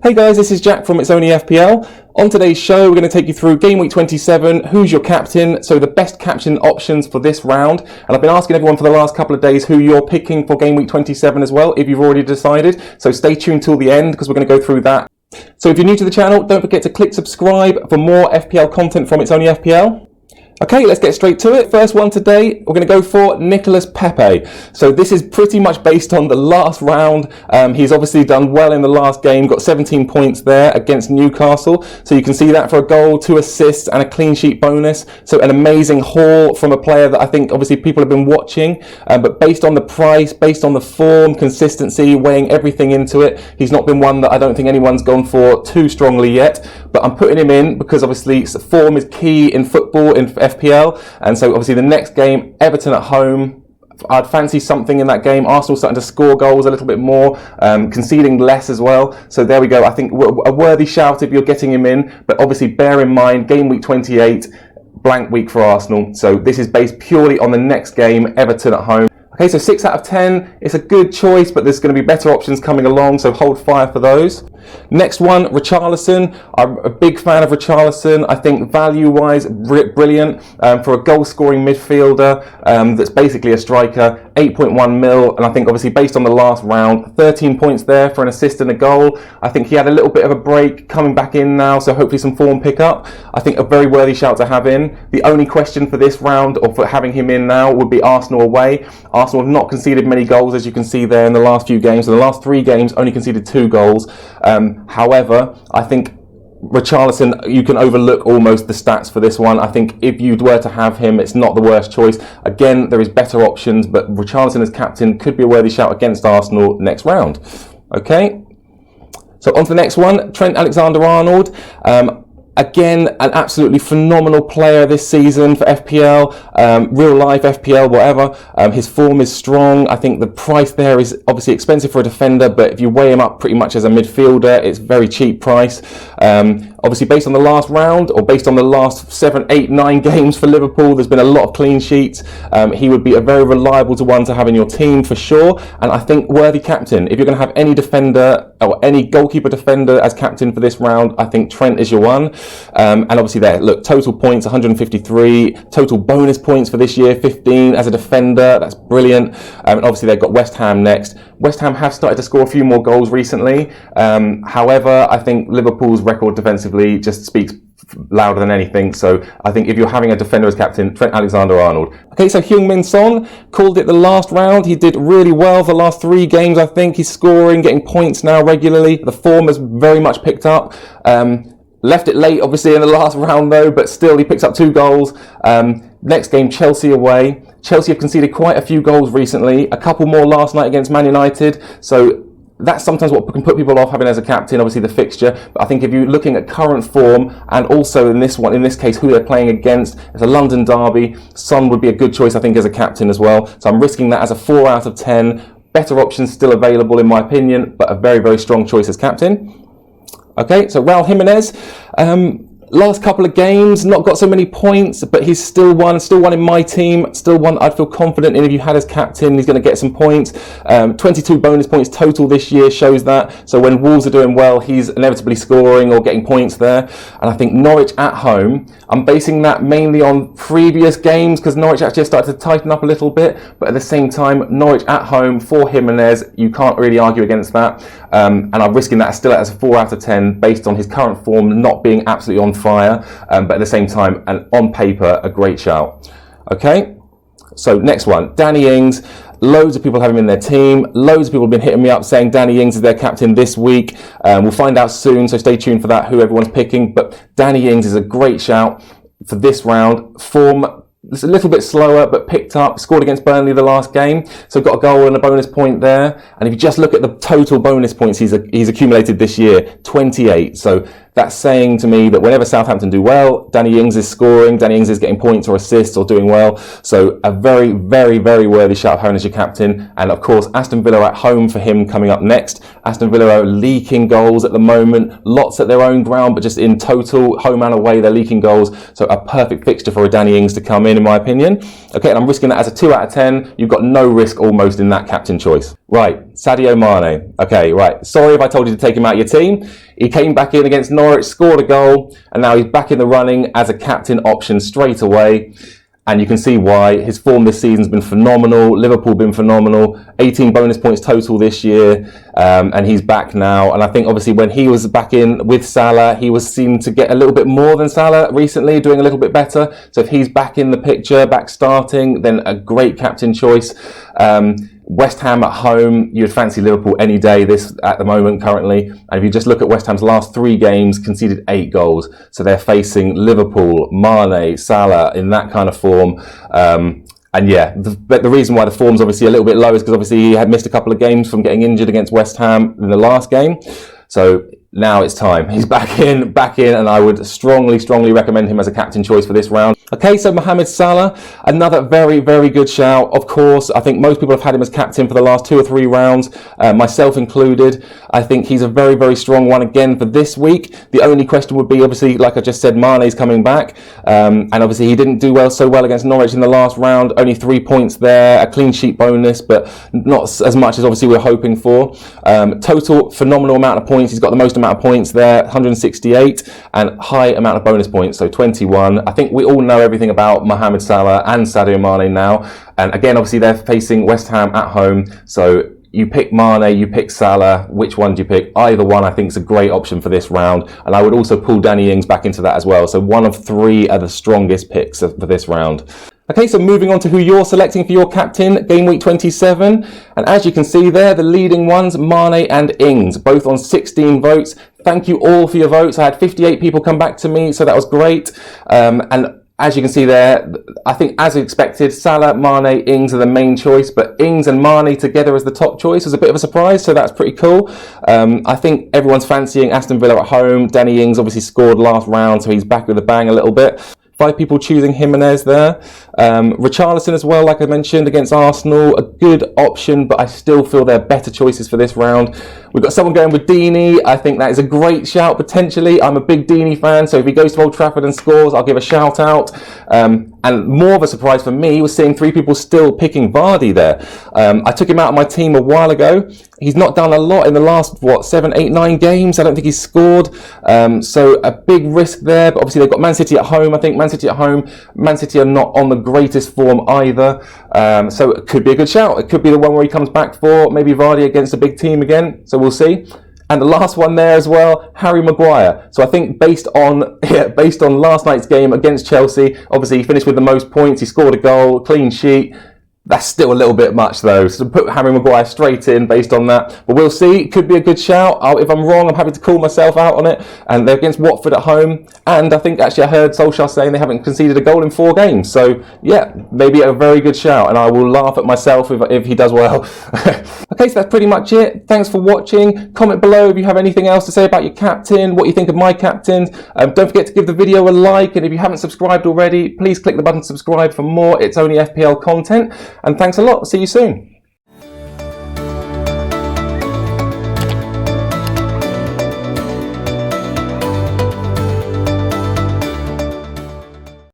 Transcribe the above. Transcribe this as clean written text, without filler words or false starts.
Hey guys, this is Jack from It's Only FPL. On today's show, we're going to take you through Game Week 27, who's your captain, so the best captain options for this round. And I've been asking everyone for the last couple of days who you're picking for Game Week 27 as well, if you've already decided. So stay tuned till the end, because we're going to go through that. So if you're new to the channel, don't forget to click subscribe for more FPL content from It's Only FPL. Okay, let's get straight to it. First one today, we're going to go for Nicholas Pepe. So this is pretty much based on the last round. He's obviously done well in the last game, got 17 points there against Newcastle. So you can see that for a goal, 2 assists and a clean sheet bonus. So an amazing haul from a player that I think obviously people have been watching. But based on the price, based on the form, consistency, weighing everything into it, he's not been one that I don't think anyone's gone for too strongly yet. But I'm putting him in because obviously form is key in football, in FPL, and so obviously the next game, Everton at home, I'd fancy something in that game. Arsenal starting to score goals a little bit more, conceding less as well. So there we go. I think a worthy shout if you're getting him in, but obviously bear in mind Game Week 28, blank week for Arsenal. So this is based purely on the next game, Everton at home. Okay, so 6 out of 10, it's a good choice, but there's going to be better options coming along, so hold fire for those. Next one, Richarlison. I'm a big fan of Richarlison. I think value-wise, brilliant. For a goal-scoring midfielder that's basically a striker, 8.1 mil, and I think obviously based on the last round, 13 points there for an assist and a goal. I think he had a little bit of a break, coming back in now, so hopefully some form pick-up. I think a very worthy shout to have in. The only question for this round, or for having him in now, would be Arsenal away. Arsenal have not conceded many goals, as you can see there in the last few games. So the last 3 games only conceded 2 goals. However, I think Richarlison, you can overlook almost the stats for this one. I think if you were to have him, it's not the worst choice. Again, there is better options, but Richarlison as captain could be a worthy shout against Arsenal next round. Okay, so on to the next one, Trent Alexander-Arnold. Again, an absolutely phenomenal player this season for FPL, real life FPL, whatever. His form is strong. I think the price there is obviously expensive for a defender, but if you weigh him up pretty much as a midfielder, it's very cheap price. Obviously, based on the last round, or based on the last 7, 8, 9 games for Liverpool, there's been a lot of clean sheets. He would be a very reliable one to have in your team for sure. And I think worthy captain. If you're going to have any defender or any goalkeeper defender as captain for this round, I think Trent is your one. And obviously there, look, total points 153, total bonus points for this year 15 as a defender. That's brilliant. And obviously they've got West Ham next. West Ham have started to score a few more goals recently. However, I think Liverpool's record defensively just speaks louder than anything. So I think if you're having a defender as captain, Trent Alexander-Arnold. Okay, so Heung-Min Son called it the last round. He did really well the last 3 games. I think he's scoring, getting points now regularly. The form has very much picked up. Left it late, obviously, in the last round, though, but still he picks up 2 goals. Next game, Chelsea away. Chelsea have conceded quite a few goals recently, a couple more last night against Man United. So that's sometimes what can put people off having as a captain, obviously the fixture. But I think if you're looking at current form, and also in this case, who they're playing against, it's a London derby. Son would be a good choice, I think, as a captain as well. So I'm risking that as a 4 out of 10. Better options still available, in my opinion, but a very, very strong choice as captain. Okay, so Raul Jimenez, last couple of games, not got so many points, but he's still one in my team, still one I'd feel confident in if you had as captain. He's going to get some points. 22 bonus points total this year shows that. So when Wolves are doing well, he's inevitably scoring or getting points there. And I think Norwich at home, I'm basing that mainly on previous games because Norwich actually started to tighten up a little bit. But at the same time, Norwich at home for Jimenez, you can't really argue against that. And I'm risking that still as a 4 out of 10 based on his current form not being absolutely on fire, but at the same time, and on paper, a great shout. Okay, so next one, Danny Ings. Loads of people have him in their team. Loads of people have been hitting me up saying Danny Ings is their captain this week. We'll find out soon, so stay tuned for that, who everyone's picking. But Danny Ings is a great shout for this round. Form, it's a little bit slower, but picked up, scored against Burnley the last game, so got a goal and a bonus point there. And if you just look at the total bonus points he's accumulated this year, 28. So that's saying to me that whenever Southampton do well, Danny Ings is scoring, Danny Ings is getting points or assists or doing well. So a very, very, very worthy shout of having as your captain. And of course, Aston Villa at home for him coming up next. Aston Villa are leaking goals at the moment, lots at their own ground, but just in total, home and away, they're leaking goals. So a perfect fixture for a Danny Ings to come in my opinion. Okay, and I'm risking that as a 2 out of 10. You've got no risk almost in that captain choice. Right, Sadio Mane. Okay, right. Sorry if I told you to take him out of your team. He came back in against Norwich, scored a goal, and now he's back in the running as a captain option straight away. And you can see why. His form this season's been phenomenal. Liverpool been phenomenal. 18 bonus points total this year. And he's back now. And I think obviously when he was back in with Salah, he was seen to get a little bit more than Salah recently, doing a little bit better. So if he's back in the picture, back starting, then a great captain choice. West Ham at home, you'd fancy Liverpool any day this at the moment currently. And if you just look at West Ham's last 3 games, conceded 8 goals. So they're facing Liverpool, Mane, Salah in that kind of form. And yeah, the reason why the form's obviously a little bit low is because obviously he had missed a couple of games from getting injured against West Ham in the last game. So now it's time. He's back in, and I would strongly recommend him as a captain choice for this round. Okay, so Mohamed Salah, another very good shout. Of course, I think most people have had him as captain for the last 2 or 3 rounds, myself included. I think he's a very strong one again for this week. The only question would be, obviously, like I just said, Mane's coming back. And obviously he didn't do so well against Norwich in the last round. Only 3 points there, a clean sheet bonus, but not as much as obviously we're hoping for. Total phenomenal amount of points. He's got the most amount of points there, 168, and high amount of bonus points, so 21. I think we all know everything about Mohamed Salah and Sadio Mane now. And again, obviously they're facing West Ham at home. So you pick Mane, you pick Salah. Which one do you pick? Either one I think is a great option for this round. And I would also pull Danny Ings back into that as well. So one of 3 are the strongest picks for this round. Okay, so moving on to who you're selecting for your captain, Game Week 27. And as you can see there, the leading ones, Mane and Ings, both on 16 votes. Thank you all for your votes. I had 58 people come back to me, so that was great. And as you can see there, I think as expected, Salah, Mane, Ings are the main choice, but Ings and Mane together as the top choice was a bit of a surprise, so that's pretty cool. I think everyone's fancying Aston Villa at home. Danny Ings obviously scored last round, so he's back with a bang a little bit. 5 people choosing Jimenez there. Richarlison as well, like I mentioned, against Arsenal. A good option, but I still feel they're better choices for this round. We've got someone going with Deeney. I think that is a great shout, potentially. I'm a big Deeney fan, so if he goes to Old Trafford and scores, I'll give a shout out. And more of a surprise for me was seeing 3 people still picking Vardy there. I took him out of my team a while ago. He's not done a lot in the last, 7, 8, 9 games. I don't think he's scored. So a big risk there. But obviously they've got Man City at home. I think Man City at home. Man City are not on the greatest form either. So it could be a good shout. It could be the one where he comes back for maybe Vardy against a big team again. So we'll see. And the last one there as well, Harry Maguire. So I think based on last night's game against Chelsea, obviously he finished with the most points. He scored a goal, clean sheet. That's still a little bit much though. So put Harry Maguire straight in based on that. But we'll see. It could be a good shout. If I'm wrong, I'm happy to call myself out on it. And they're against Watford at home. And I think actually I heard Solskjaer saying they haven't conceded a goal in 4 games. So yeah, maybe a very good shout. And I will laugh at myself if he does well. Okay, so that's pretty much it. Thanks for watching. Comment below if you have anything else to say about your captain, what you think of my captains. Don't forget to give the video a like. And if you haven't subscribed already, please click the button to subscribe for more It's Only FPL content. And thanks a lot. See you soon.